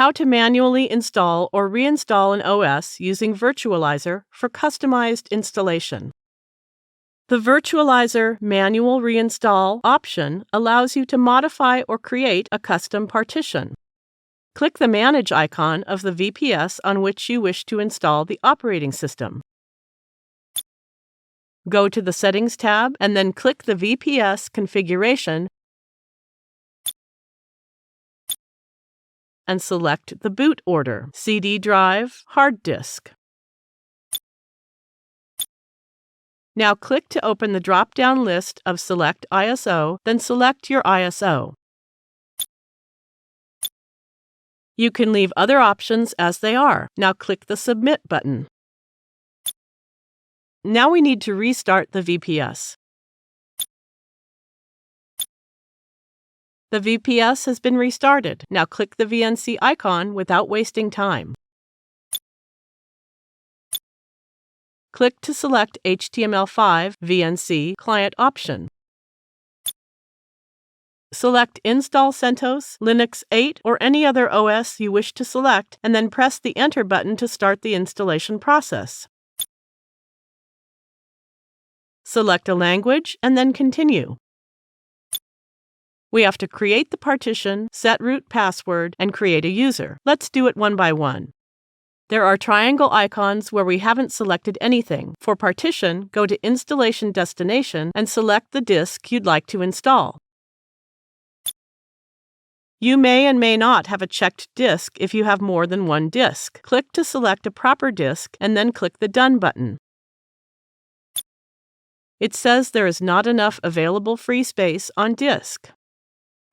How to manually install or reinstall an OS using Virtualizor for customized installation. The Virtualizor Manual Reinstall option allows you to modify or create a custom partition. Click the Manage icon of the VPS on which you wish to install the operating system. Go to the Settings tab and then click the VPS configuration and select the boot order: CD drive, hard disk. Now click to open the drop-down list of Select ISO, then select your ISO. You can leave other options as they are. Now click the Submit button. Now we need to restart the VPS. The VPS has been restarted. Now click the VNC icon without wasting time. Click to select HTML5 VNC Client option. Select Install CentOS, Linux 8, or any other OS you wish to select, and then press the Enter button to start the installation process. Select a language and then Continue. We have to create the partition, set root password, and create a user. Let's do it one by one. There are triangle icons where we haven't selected anything. For partition, go to Installation Destination and select the disk you'd like to install. You may and may not have a checked disk if you have more than one disk. Click to select a proper disk and then click the Done button. It says there is not enough available free space on disk.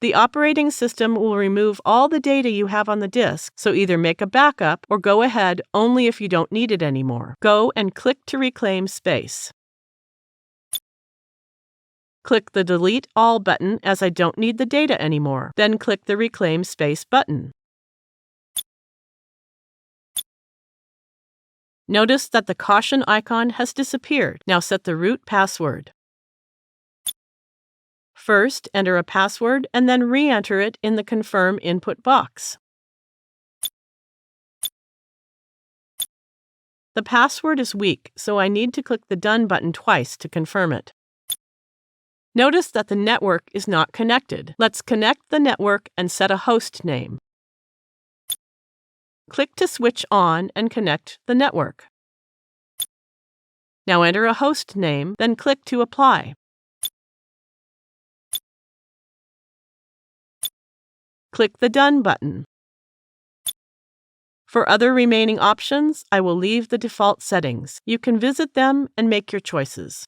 The operating system will remove all the data you have on the disk, so either make a backup or go ahead only if you don't need it anymore. Go and click to reclaim space. Click the Delete All button as I don't need the data anymore. Then click the Reclaim Space button. Notice that the caution icon has disappeared. Now set the root password. First, enter a password and then re-enter it in the Confirm input box. The password is weak, so I need to click the Done button twice to confirm it. Notice that the network is not connected. Let's connect the network and set a host name. Click to switch on and connect the network. Now enter a host name, then click to apply. Click the Done button. For other remaining options, I will leave the default settings. You can visit them and make your choices.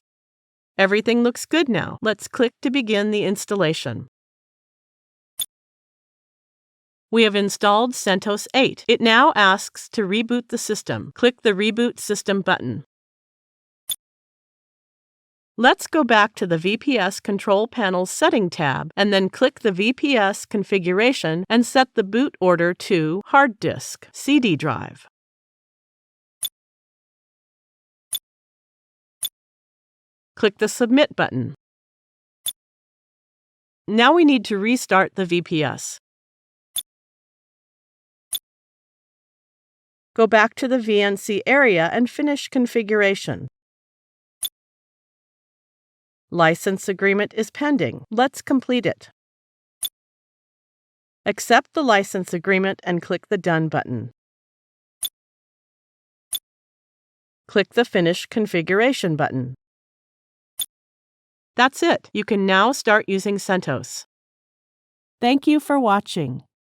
Everything looks good now. Let's click to begin the installation. We have installed CentOS 8. It now asks to reboot the system. Click the Reboot System button. Let's go back to the VPS Control Panel's Setting tab and then click the VPS configuration and set the boot order to hard disk, CD drive. Click the Submit button. Now we need to restart the VPS. Go back to the VNC area and finish configuration. License agreement is pending. Let's complete it. Accept the license agreement and click the Done button. Click the Finish Configuration button. That's it. You can now start using CentOS. Thank you for watching.